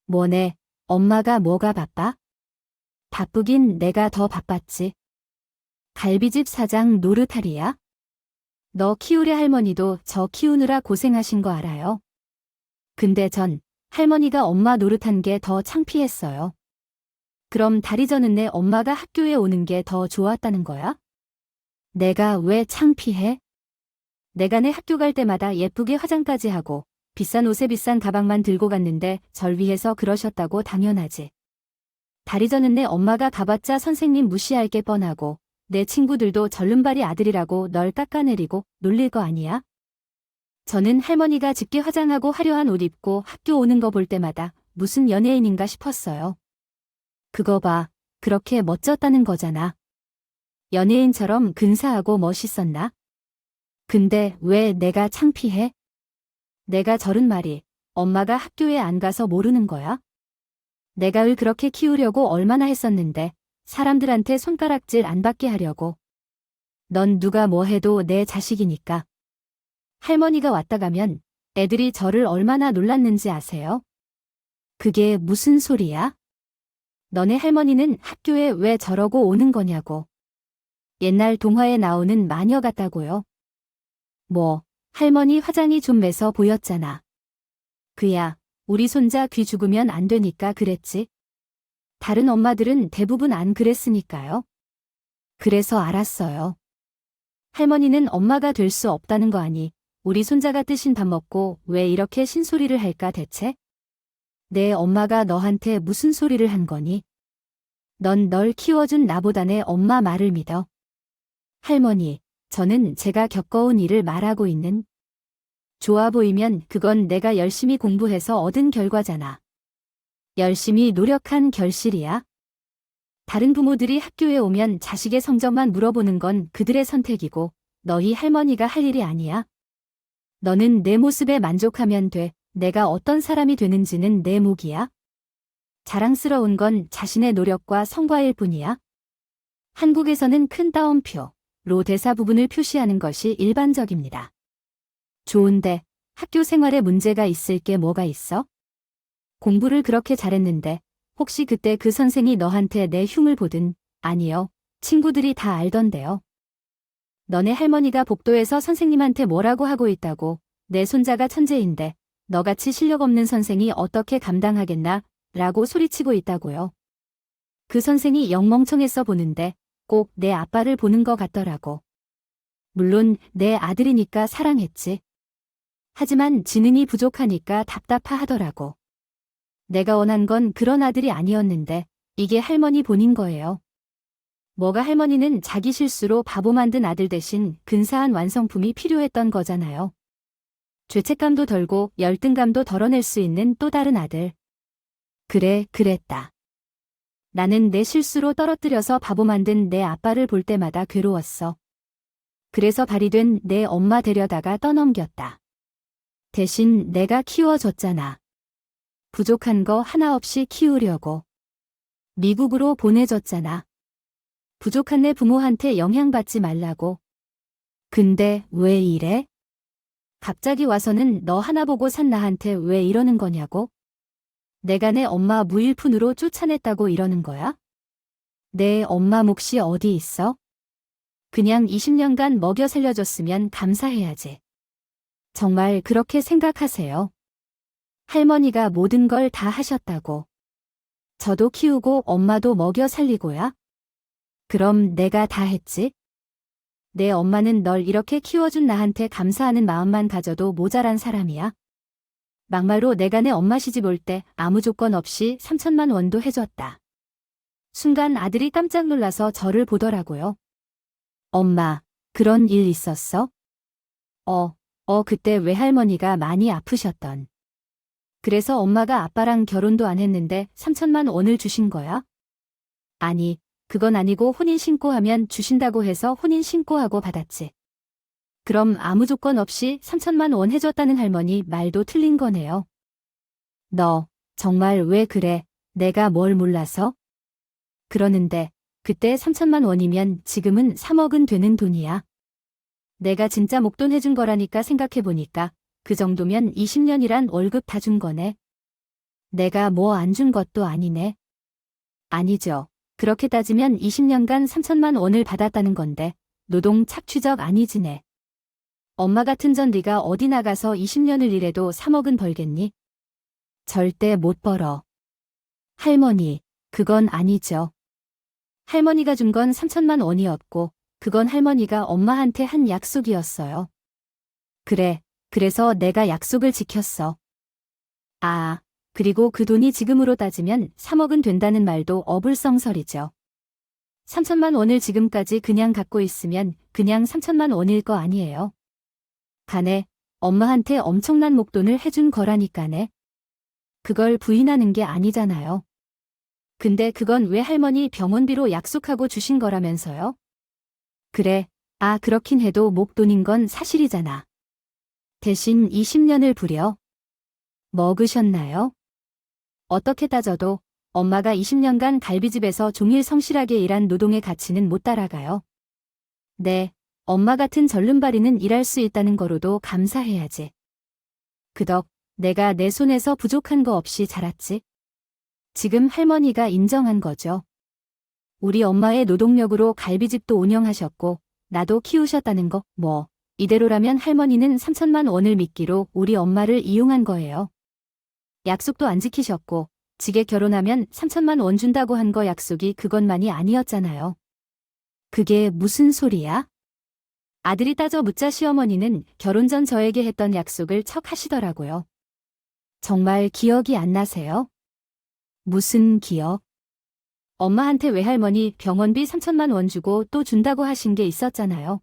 뭐네, 엄마가 뭐가 바빠? 바쁘긴 내가 더 바빴지. 갈비집 사장 노릇하리야? 너 키우래 할머니도 저 키우느라 고생하신 거 알아요? 근데 전 할머니가 엄마 노릇한 게 더 창피했어요. 그럼 다리 저는 내 엄마가 학교에 오는 게 더 좋았다는 거야? 내가 왜 창피해? 내가 내 학교 갈 때마다 예쁘게 화장까지 하고 비싼 옷에 비싼 가방만 들고 갔는데 절 위해서 그러셨다고 당연하지. 다리 저는 내 엄마가 가봤자 선생님 무시할 게 뻔하고 내 친구들도 절름발이 아들이라고 널 깎아내리고 놀릴 거 아니야? 저는 할머니가 짙게 화장하고 화려한 옷 입고 학교 오는 거 볼 때마다 무슨 연예인인가 싶었어요. 그거 봐, 그렇게 멋졌다는 거잖아. 연예인처럼 근사하고 멋있었나? 근데 왜 내가 창피해? 내가 저른 말이 엄마가 학교에 안 가서 모르는 거야? 내가 을 그렇게 키우려고 얼마나 했었는데 사람들한테 손가락질 안 받게 하려고. 넌 누가 뭐 해도 내 자식이니까. 할머니가 왔다 가면 애들이 저를 얼마나 놀랐는지 아세요? 그게 무슨 소리야? 너네 할머니는 학교에 왜 저러고 오는 거냐고. 옛날 동화에 나오는 마녀 같다고요. 뭐, 할머니 화장이 좀 매서 보였잖아. 그야, 우리 손자 귀 죽으면 안 되니까 그랬지. 다른 엄마들은 대부분 안 그랬으니까요. 그래서 알았어요. 할머니는 엄마가 될 수 없다는 거 아니. 우리 손자가 뜨신 밥 먹고 왜 이렇게 신소리를 할까 대체? 내 엄마가 너한테 무슨 소리를 한 거니? 넌 널 키워준 나보다 내 엄마 말을 믿어. 할머니, 저는 제가 겪어온 일을 말하고 있는. 좋아 보이면 그건 내가 열심히 공부해서 얻은 결과잖아. 열심히 노력한 결실이야. 다른 부모들이 학교에 오면 자식의 성적만 물어보는 건 그들의 선택이고 너희 할머니가 할 일이 아니야. 너는 내 모습에 만족하면 돼. 내가 어떤 사람이 되는지는 내 몫이야. 자랑스러운 건 자신의 노력과 성과일 뿐이야. 한국에서는 큰 따옴표로 대사 부분을 표시하는 것이 일반적입니다. 좋은데 학교 생활에 문제가 있을 게 뭐가 있어? 공부를 그렇게 잘했는데 혹시 그때 그 선생이 너한테 내 흉을 보든? 아니요. 친구들이 다 알던데요. 너네 할머니가 복도에서 선생님한테 뭐라고 하고 있다고. 내 손자가 천재인데 너같이 실력 없는 선생이 어떻게 감당하겠나? 라고 소리치고 있다고요. 그 선생이 영멍청했어 보는데 꼭 내 아빠를 보는 것 같더라고. 물론 내 아들이니까 사랑했지. 하지만 지능이 부족하니까 답답하더라고. 내가 원한 건 그런 아들이 아니었는데 이게 할머니 본인 거예요. 뭐가 할머니는 자기 실수로 바보 만든 아들 대신 근사한 완성품이 필요했던 거잖아요. 죄책감도 덜고 열등감도 덜어낼 수 있는 또 다른 아들. 그래, 그랬다. 나는 내 실수로 떨어뜨려서 바보 만든 내 아빠를 볼 때마다 괴로웠어. 그래서 발휘된 내 엄마 데려다가 떠넘겼다. 대신 내가 키워줬잖아. 부족한 거 하나 없이 키우려고. 미국으로 보내줬잖아. 부족한 내 부모한테 영향받지 말라고. 근데 왜 이래? 갑자기 와서는 너 하나 보고 산 나한테 왜 이러는 거냐고? 내가 내 엄마 무일푼으로 쫓아냈다고 이러는 거야? 내 엄마 몫이 어디 있어? 그냥 20년간 먹여 살려줬으면 감사해야지. 정말 그렇게 생각하세요? 할머니가 모든 걸 다 하셨다고. 저도 키우고 엄마도 먹여 살리고야? 그럼 내가 다 했지? 내 엄마는 널 이렇게 키워준 나한테 감사하는 마음만 가져도 모자란 사람이야. 막말로 내가 내 엄마 시집 올 때 아무 조건 없이 3천만 원도 해줬다. 순간 아들이 깜짝 놀라서 저를 보더라고요. 엄마, 그런 일 있었어? 그때 외할머니가 많이 아프셨던. 그래서 엄마가 아빠랑 결혼도 안 했는데 3천만 원을 주신 거야? 아니, 그건 아니고 혼인신고하면 주신다고 해서 혼인신고하고 받았지. 그럼 아무 조건 없이 3천만 원 해줬다는 할머니 말도 틀린 거네요. 너, 정말 왜 그래? 내가 뭘 몰라서? 그러는데, 그때 3천만 원이면 지금은 3억은 되는 돈이야. 내가 진짜 목돈 해준 거라니까 생각해보니까 그 정도면 20년이란 월급 다 준 거네. 내가 뭐 안 준 것도 아니네. 아니죠. 그렇게 따지면 20년간 3천만 원을 받았다는 건데 노동 착취적 아니지네. 엄마 같은 전리가 어디 나가서 20년을 일해도 3억은 벌겠니? 절대 못 벌어. 할머니, 그건 아니죠. 할머니가 준 건 3천만 원이었고 그건 할머니가 엄마한테 한 약속이었어요. 그래, 그래서 내가 약속을 지켰어. 아, 그리고 그 돈이 지금으로 따지면 3억은 된다는 말도 어불성설이죠. 3천만 원을 지금까지 그냥 갖고 있으면 그냥 3천만 원일 거 아니에요. 가네, 엄마한테 엄청난 목돈을 해준 거라니까네. 그걸 부인하는 게 아니잖아요. 근데 그건 왜 할머니 병원비로 약속하고 주신 거라면서요? 그래, 그렇긴 해도 목돈인 건 사실이잖아. 대신 20년을 부려 먹으셨나요? 어떻게 따져도 엄마가 20년간 갈비집에서 종일 성실하게 일한 노동의 가치는 못 따라가요. 네, 엄마 같은 절름발이는 일할 수 있다는 거로도 감사해야지. 그 덕 내가 내 손에서 부족한 거 없이 자랐지. 지금 할머니가 인정한 거죠. 우리 엄마의 노동력으로 갈비집도 운영하셨고 나도 키우셨다는 거 이대로라면 할머니는 3천만 원을 미끼로 우리 엄마를 이용한 거예요. 약속도 안 지키셨고 지게 결혼하면 3천만 원 준다고 한 거 약속이 그것만이 아니었잖아요. 그게 무슨 소리야? 아들이 따져 묻자 시어머니는 결혼 전 저에게 했던 약속을 척 하시더라고요. 정말 기억이 안 나세요? 무슨 기억? 엄마한테 외할머니 병원비 3천만 원 주고 또 준다고 하신 게 있었잖아요.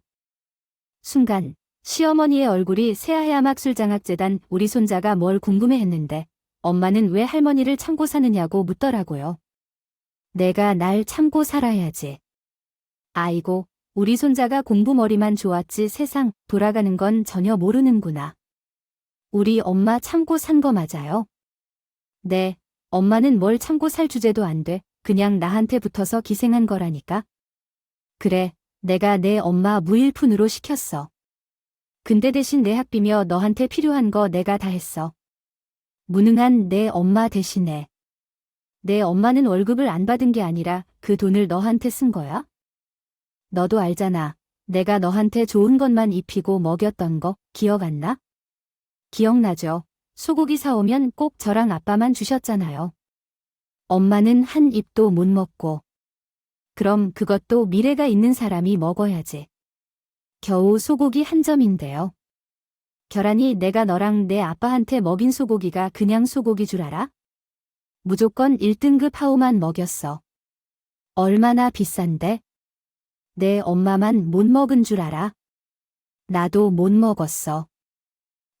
순간 시어머니의 얼굴이 새하얀 막술장학재단 우리 손자가 뭘 궁금해했는데 엄마는 왜 할머니를 참고 사느냐고 묻더라고요. 내가 날 참고 살아야지. 아이고, 우리 손자가 공부머리만 좋았지 세상 돌아가는 건 전혀 모르는구나. 우리 엄마 참고 산 거 맞아요? 네, 엄마는 뭘 참고 살 주제도 안 돼. 그냥 나한테 붙어서 기생한 거라니까. 그래, 내가 내 엄마 무일푼으로 시켰어. 근데 대신 내 학비며 너한테 필요한 거 내가 다 했어. 무능한 내 엄마 대신에. 내 엄마는 월급을 안 받은 게 아니라 그 돈을 너한테 쓴 거야? 너도 알잖아. 내가 너한테 좋은 것만 입히고 먹였던 거 기억 안 나? 기억나죠? 소고기 사오면 꼭 저랑 아빠만 주셨잖아요. 엄마는 한 입도 못 먹고. 그럼 그것도 미래가 있는 사람이 먹어야지. 겨우 소고기 한 점인데요. 결하니 내가 너랑 내 아빠한테 먹인 소고기가 그냥 소고기 줄 알아? 무조건 1등급 하우만 먹였어. 얼마나 비싼데? 내 엄마만 못 먹은 줄 알아? 나도 못 먹었어.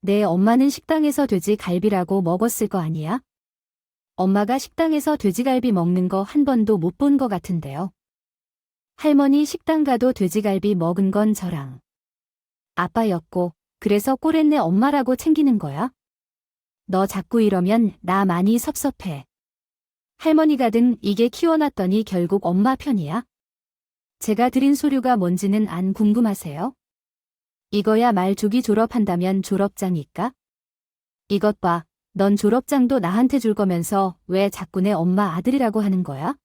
내 엄마는 식당에서 돼지갈비라고 먹었을 거 아니야? 엄마가 식당에서 돼지갈비 먹는 거 한 번도 못 본 거 같은데요. 할머니 식당 가도 돼지갈비 먹은 건 저랑 아빠였고 그래서 꼴했네 엄마라고 챙기는 거야? 너 자꾸 이러면 나 많이 섭섭해. 할머니가 등 이게 키워놨더니 결국 엄마 편이야? 제가 드린 소류가 뭔지는 안 궁금하세요? 이거야 말 조기 졸업한다면 졸업장일까? 이것 봐. 넌 졸업장도 나한테 줄 거면서 왜 자꾸 내 엄마 아들이라고 하는 거야?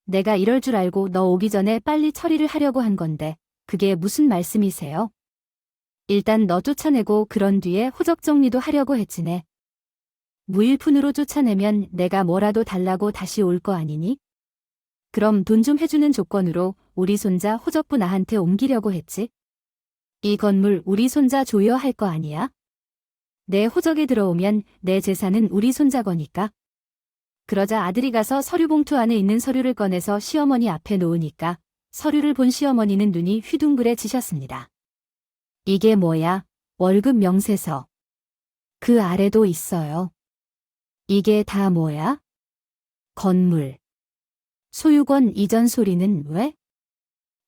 내가 이럴 줄 알고 너 오기 전에 빨리 처리를 하려고 한 건데 그게 무슨 말씀이세요? 일단 너 쫓아내고 그런 뒤에 호적 정리도 하려고 했지네. 무일푼으로 쫓아내면 내가 뭐라도 달라고 다시 올 거 아니니? 그럼 돈 좀 해주는 조건으로 우리 손자 호적부 나한테 옮기려고 했지? 이 건물 우리 손자 조여할 거 아니야? 내 호적에 들어오면 내 재산은 우리 손자 거니까. 그러자 아들이 가서 서류 봉투 안에 있는 서류를 꺼내서 시어머니 앞에 놓으니까 서류를 본 시어머니는 눈이 휘둥그레지셨습니다. 이게 뭐야? 월급 명세서. 그 아래도 있어요. 이게 다 뭐야? 건물. 소유권 이전 소리는 왜?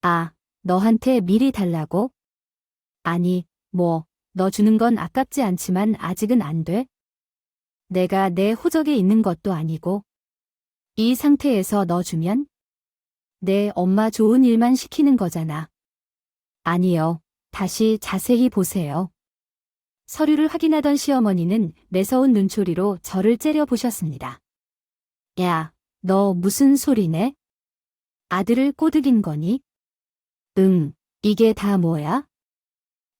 아, 너한테 미리 달라고? 아니, 너 주는 건 아깝지 않지만 아직은 안 돼? 내가 내 호적에 있는 것도 아니고. 이 상태에서 너 주면? 내 엄마 좋은 일만 시키는 거잖아. 아니요. 다시 자세히 보세요. 서류를 확인하던 시어머니는 매서운 눈초리로 저를 째려보셨습니다. 야, 너 무슨 소리네? 아들을 꼬드긴 거니? 응, 이게 다 뭐야?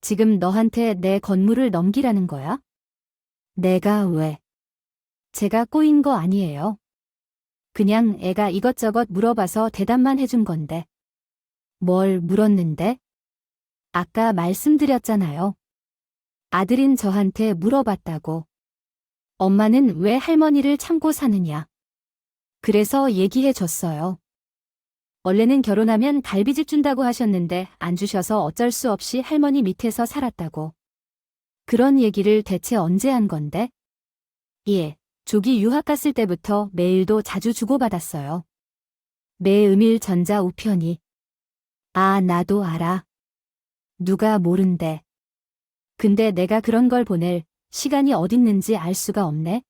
지금 너한테 내 건물을 넘기라는 거야? 내가 왜? 제가 꼬인 거 아니에요. 그냥 애가 이것저것 물어봐서 대답만 해준 건데. 뭘 물었는데? 아까 말씀드렸잖아요. 아들인 저한테 물어봤다고. 엄마는 왜 할머니를 참고 사느냐. 그래서 얘기해 줬어요. 원래는 결혼하면 갈비집 준다고 하셨는데 안 주셔서 어쩔 수 없이 할머니 밑에서 살았다고. 그런 얘기를 대체 언제 한 건데? 예, 조기 유학 갔을 때부터 메일도 자주 주고받았어요. 매음일 전자 우편이. 아, 나도 알아. 누가 모른대. 근데 내가 그런 걸 보낼 시간이 어딨는지 알 수가 없네.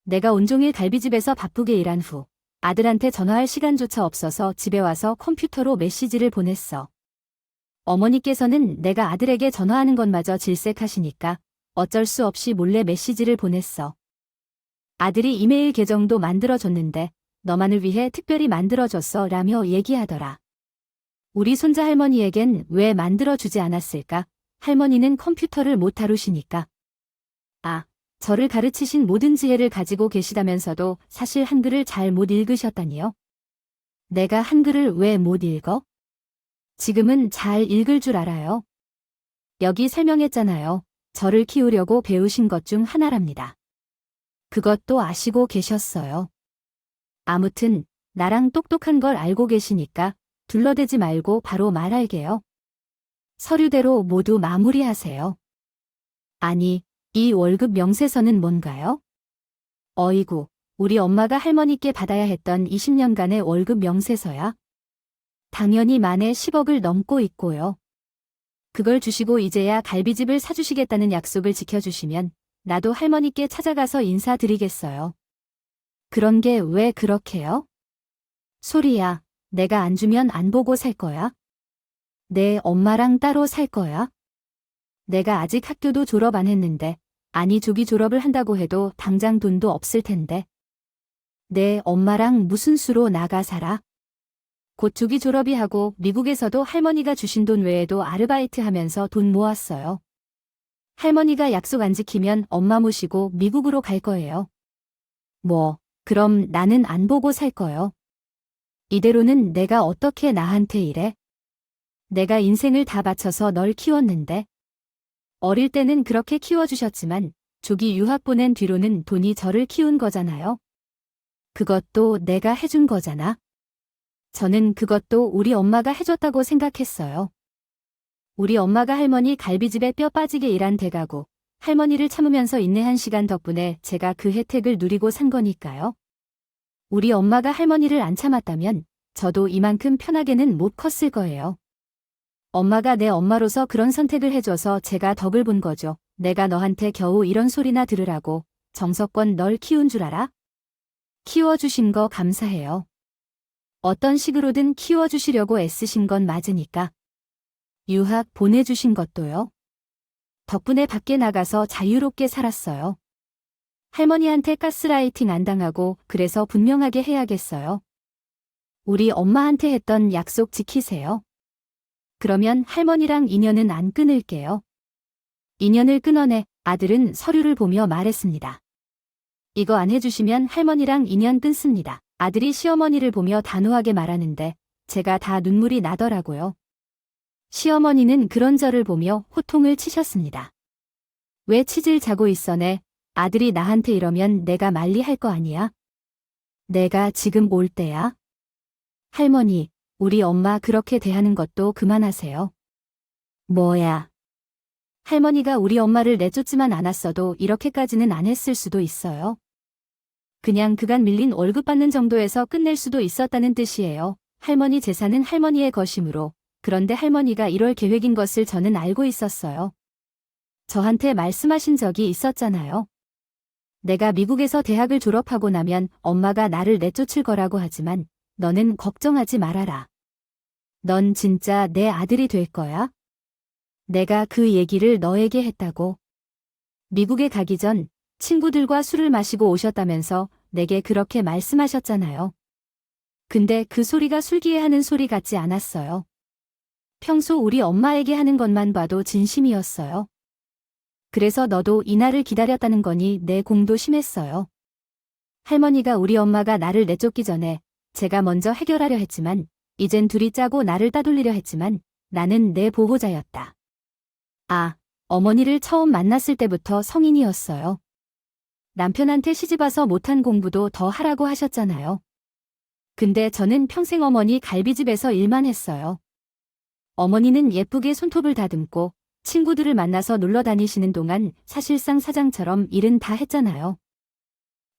내가 온종일 갈비집에서 바쁘게 일한 후 아들한테 전화할 시간조차 없어서 집에 와서 컴퓨터로 메시지를 보냈어. 어머니께서는 내가 아들에게 전화하는 것마저 질색하시니까 어쩔 수 없이 몰래 메시지를 보냈어. 아들이 이메일 계정도 만들어줬는데 너만을 위해 특별히 만들어줬어 라며 얘기하더라. 우리 손자 할머니에겐 왜 만들어주지 않았을까? 할머니는 컴퓨터를 못 다루시니까. 아, 저를 가르치신 모든 지혜를 가지고 계시다면서도 사실 한글을 잘 못 읽으셨다니요? 내가 한글을 왜 못 읽어? 지금은 잘 읽을 줄 알아요. 여기 설명했잖아요. 저를 키우려고 배우신 것 중 하나랍니다. 그것도 아시고 계셨어요. 아무튼 나랑 똑똑한 걸 알고 계시니까 둘러대지 말고 바로 말할게요. 서류대로 모두 마무리하세요. 아니, 이 월급 명세서는 뭔가요? 어이구, 우리 엄마가 할머니께 받아야 했던 20년간의 월급 명세서야. 당연히 만에 10억을 넘고 있고요. 그걸 주시고 이제야 갈비집을 사주시겠다는 약속을 지켜주시면 나도 할머니께 찾아가서 인사드리겠어요. 그런 게 왜 그렇게요? 소리야, 내가 안 주면 안 보고 살 거야? 내 엄마랑 따로 살 거야? 내가 아직 학교도 졸업 안 했는데, 아니 조기 졸업을 한다고 해도 당장 돈도 없을 텐데. 내 엄마랑 무슨 수로 나가 살아? 곧 조기 졸업이 하고 미국에서도 할머니가 주신 돈 외에도 아르바이트 하면서 돈 모았어요. 할머니가 약속 안 지키면 엄마 모시고 미국으로 갈 거예요. 그럼 나는 안 보고 살 거요. 이대로는 내가 어떻게 나한테 이래? 내가 인생을 다 바쳐서 널 키웠는데. 어릴 때는 그렇게 키워주셨지만 조기 유학 보낸 뒤로는 돈이 저를 키운 거잖아요. 그것도 내가 해준 거잖아. 저는 그것도 우리 엄마가 해줬다고 생각했어요. 우리 엄마가 할머니 갈비집에 뼈 빠지게 일한 대가고 할머니를 참으면서 인내한 시간 덕분에 제가 그 혜택을 누리고 산 거니까요. 우리 엄마가 할머니를 안 참았다면 저도 이만큼 편하게는 못 컸을 거예요. 엄마가 내 엄마로서 그런 선택을 해줘서 제가 덕을 본 거죠. 내가 너한테 겨우 이런 소리나 들으라고 정석권 널 키운 줄 알아? 키워주신 거 감사해요. 어떤 식으로든 키워주시려고 애쓰신 건 맞으니까. 유학 보내주신 것도요. 덕분에 밖에 나가서 자유롭게 살았어요. 할머니한테 가스라이팅 안 당하고 그래서 분명하게 해야겠어요. 우리 엄마한테 했던 약속 지키세요. 그러면 할머니랑 인연은 안 끊을게요. 인연을 끊어내 아들은 서류를 보며 말했습니다. 이거 안 해주시면 할머니랑 인연 끊습니다. 아들이 시어머니를 보며 단호하게 말하는데 제가 다 눈물이 나더라고요. 시어머니는 그런 저를 보며 호통을 치셨습니다. 왜 치질 자고 있어네? 아들이 나한테 이러면 내가 만리할 거 아니야? 내가 지금 올 때야? 할머니, 우리 엄마 그렇게 대하는 것도 그만하세요. 뭐야? 할머니가 우리 엄마를 내쫓지만 않았어도 이렇게까지는 안 했을 수도 있어요. 그냥 그간 밀린 월급 받는 정도에서 끝낼 수도 있었다는 뜻이에요. 할머니 재산은 할머니의 것이므로. 그런데 할머니가 이럴 계획인 것을 저는 알고 있었어요. 저한테 말씀하신 적이 있었잖아요. 내가 미국에서 대학을 졸업하고 나면 엄마가 나를 내쫓을 거라고 하지만 너는 걱정하지 말아라. 넌 진짜 내 아들이 될 거야. 내가 그 얘기를 너에게 했다고. 미국에 가기 전 친구들과 술을 마시고 오셨다면서 내게 그렇게 말씀하셨잖아요. 근데 그 소리가 술기에 하는 소리 같지 않았어요. 평소 우리 엄마에게 하는 것만 봐도 진심이었어요. 그래서 너도 이날을 기다렸다는 거니 내 공도 심했어요. 할머니가 우리 엄마가 나를 내쫓기 전에 제가 먼저 해결하려 했지만 이젠 둘이 짜고 나를 따돌리려 했지만 나는 내 보호자였다. 아, 어머니를 처음 만났을 때부터 성인이었어요. 남편한테 시집와서 못한 공부도 더 하라고 하셨잖아요. 근데 저는 평생 어머니 갈비집에서 일만 했어요. 어머니는 예쁘게 손톱을 다듬고 친구들을 만나서 놀러 다니시는 동안 사실상 사장처럼 일은 다 했잖아요.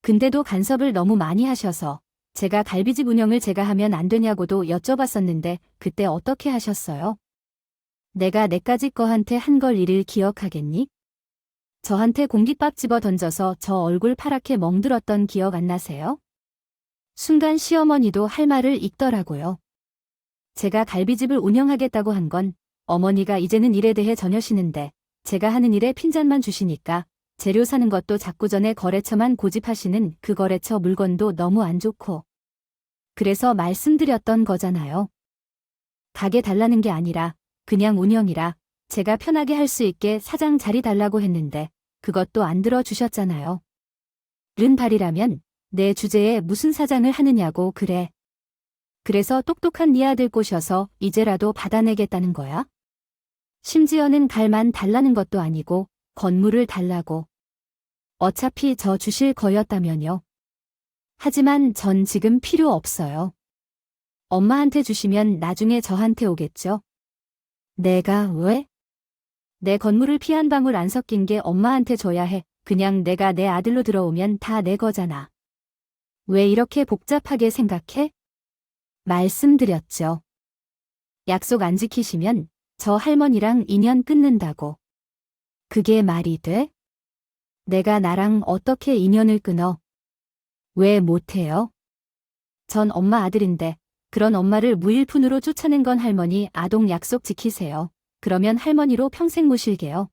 근데도 간섭을 너무 많이 하셔서 제가 갈비집 운영을 제가 하면 안 되냐고도 여쭤봤었는데 그때 어떻게 하셨어요? 내가 내까지 거한테 한 걸 일을 기억하겠니? 저한테 공깃밥 집어 던져서 저 얼굴 파랗게 멍들었던 기억 안 나세요? 순간 시어머니도 할 말을 읽더라고요. 제가 갈비집을 운영하겠다고 한 건 어머니가 이제는 일에 대해 전혀시는데 제가 하는 일에 핀잔만 주시니까 재료 사는 것도 자꾸 전에 거래처만 고집하시는 그 거래처 물건도 너무 안 좋고 그래서 말씀드렸던 거잖아요. 가게 달라는 게 아니라 그냥 운영이라 제가 편하게 할 수 있게 사장 자리 달라고 했는데 그것도 안 들어주셨잖아요. 른발이라면 내 주제에 무슨 사장을 하느냐고 그래. 그래서 똑똑한 네 아들 꼬셔서 이제라도 받아내겠다는 거야? 심지어는 갈만 달라는 것도 아니고 건물을 달라고. 어차피 저 주실 거였다면요. 하지만 전 지금 필요 없어요. 엄마한테 주시면 나중에 저한테 오겠죠? 내가 왜? 내 건물을 피 한 방울 안 섞인 게 엄마한테 줘야 해. 그냥 내가 내 아들로 들어오면 다 내 거잖아. 왜 이렇게 복잡하게 생각해? 말씀드렸죠. 약속 안 지키시면 저 할머니랑 인연 끊는다고. 그게 말이 돼? 내가 나랑 어떻게 인연을 끊어? 왜 못해요? 전 엄마 아들인데 그런 엄마를 무일푼으로 쫓아낸 건 할머니 아동 약속 지키세요. 그러면 할머니로 평생 모실게요.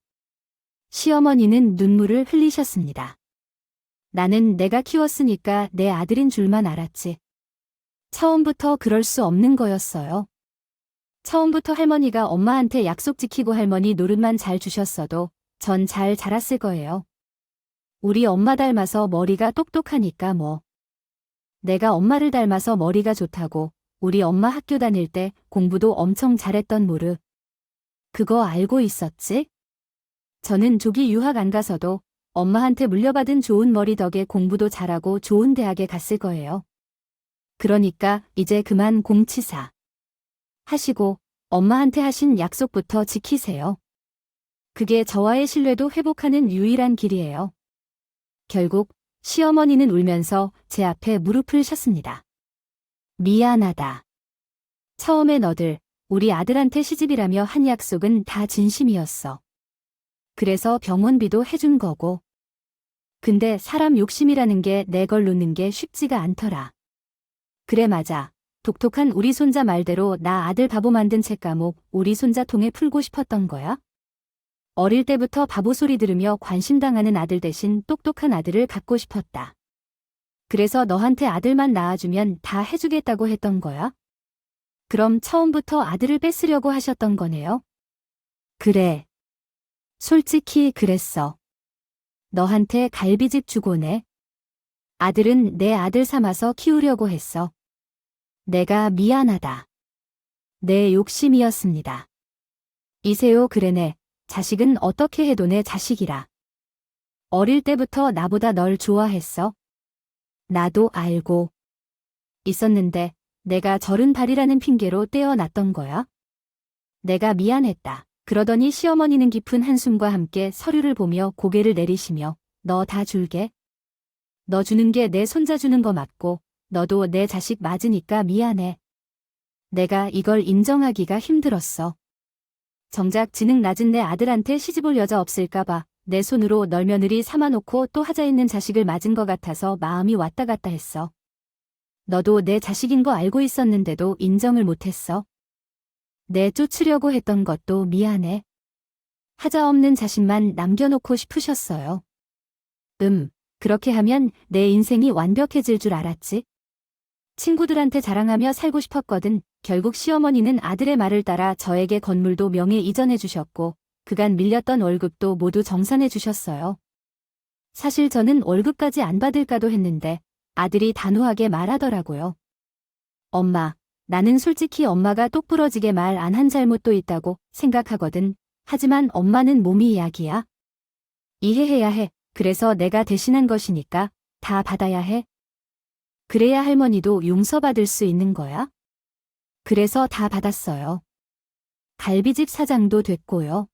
시어머니는 눈물을 흘리셨습니다. 나는 내가 키웠으니까 내 아들인 줄만 알았지. 처음부터 그럴 수 없는 거였어요. 처음부터 할머니가 엄마한테 약속 지키고 할머니 노릇만 잘 주셨어도 전 잘 자랐을 거예요. 우리 엄마 닮아서 머리가 똑똑하니까 뭐. 내가 엄마를 닮아서 머리가 좋다고 우리 엄마 학교 다닐 때 공부도 엄청 잘했던 모르. 그거 알고 있었지? 저는 조기 유학 안 가서도 엄마한테 물려받은 좋은 머리 덕에 공부도 잘하고 좋은 대학에 갔을 거예요. 그러니까 이제 그만 공치사 하시고 엄마한테 하신 약속부터 지키세요. 그게 저와의 신뢰도 회복하는 유일한 길이에요. 결국 시어머니는 울면서 제 앞에 무릎을 셨습니다. 미안하다. 처음에 너들 우리 아들한테 시집이라며 한 약속은 다 진심이었어. 그래서 병원비도 해준 거고. 근데 사람 욕심이라는 게 내 걸 놓는 게 쉽지가 않더라. 그래 맞아. 독특한 우리 손자 말대로 나 아들 바보 만든 책과목 우리 손자 통에 풀고 싶었던 거야? 어릴 때부터 바보 소리 들으며 관심당하는 아들 대신 똑똑한 아들을 갖고 싶었다. 그래서 너한테 아들만 낳아주면 다 해주겠다고 했던 거야? 그럼 처음부터 아들을 뺏으려고 하셨던 거네요? 그래. 솔직히 그랬어. 너한테 갈비집 주고네. 아들은 내 아들 삼아서 키우려고 했어. 내가 미안하다. 내 욕심이었습니다. 이세요 그래네. 자식은 어떻게 해도 내 자식이라. 어릴 때부터 나보다 널 좋아했어. 나도 알고 있었는데 내가 절은발이라는 핑계로 떼어놨던 거야. 내가 미안했다. 그러더니 시어머니는 깊은 한숨과 함께 서류를 보며 고개를 내리시며 너 다 줄게. 너 주는 게 내 손자 주는 거 맞고 너도 내 자식 맞으니까 미안해. 내가 이걸 인정하기가 힘들었어. 정작 지능 낮은 내 아들한테 시집올 여자 없을까봐 내 손으로 널 며느리 삼아놓고 또 하자 있는 자식을 맞은 것 같아서 마음이 왔다 갔다 했어. 너도 내 자식인 거 알고 있었는데도 인정을 못했어. 내 쫓으려고 했던 것도 미안해. 하자 없는 자식만 남겨놓고 싶으셨어요. 그렇게 하면 내 인생이 완벽해질 줄 알았지. 친구들한테 자랑하며 살고 싶었거든. 결국 시어머니는 아들의 말을 따라 저에게 건물도 명예 이전해 주셨고 그간 밀렸던 월급도 모두 정산해 주셨어요. 사실 저는 월급까지 안 받을까도 했는데 아들이 단호하게 말하더라고요. 엄마, 나는 솔직히 엄마가 똑부러지게 말 안 한 잘못도 있다고 생각하거든. 하지만 엄마는 몸이 약이야. 이해해야 해. 그래서 내가 대신한 것이니까 다 받아야 해. 그래야 할머니도 용서받을 수 있는 거야. 그래서 다 받았어요. 갈비집 사장도 됐고요.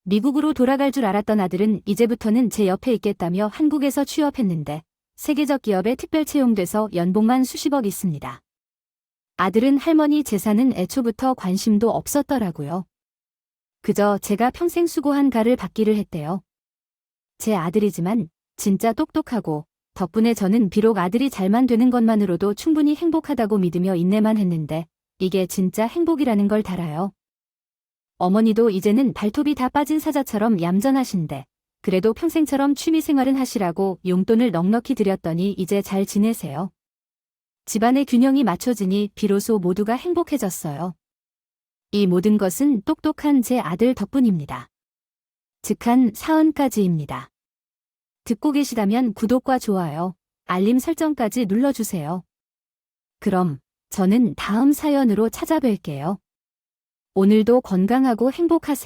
미국으로 돌아갈 줄 알았던 아들은 이제부터는 제 옆에 있겠다며 한국에서 취업했는데 세계적 기업에 특별 채용돼서 연봉만 수십억 있습니다. 아들은 할머니 재산은 애초부터 관심도 없었더라고요. 그저 제가 평생 수고한 가를 받기를 했대요. 제 아들이지만 진짜 똑똑하고 덕분에 저는 비록 아들이 잘만 되는 것만으로도 충분히 행복하다고 믿으며 인내만 했는데 이게 진짜 행복이라는 걸 달아요. 어머니도 이제는 발톱이 다 빠진 사자처럼 얌전하신데 그래도 평생처럼 취미생활은 하시라고 용돈을 넉넉히 드렸더니 이제 잘 지내세요. 집안의 균형이 맞춰지니 비로소 모두가 행복해졌어요. 이 모든 것은 똑똑한 제 아들 덕분입니다. 즉한 사언까지입니다. 듣고 계시다면 구독과 좋아요, 알림 설정까지 눌러주세요. 그럼 저는 다음 사연으로 찾아뵐게요. 오늘도 건강하고 행복하세요.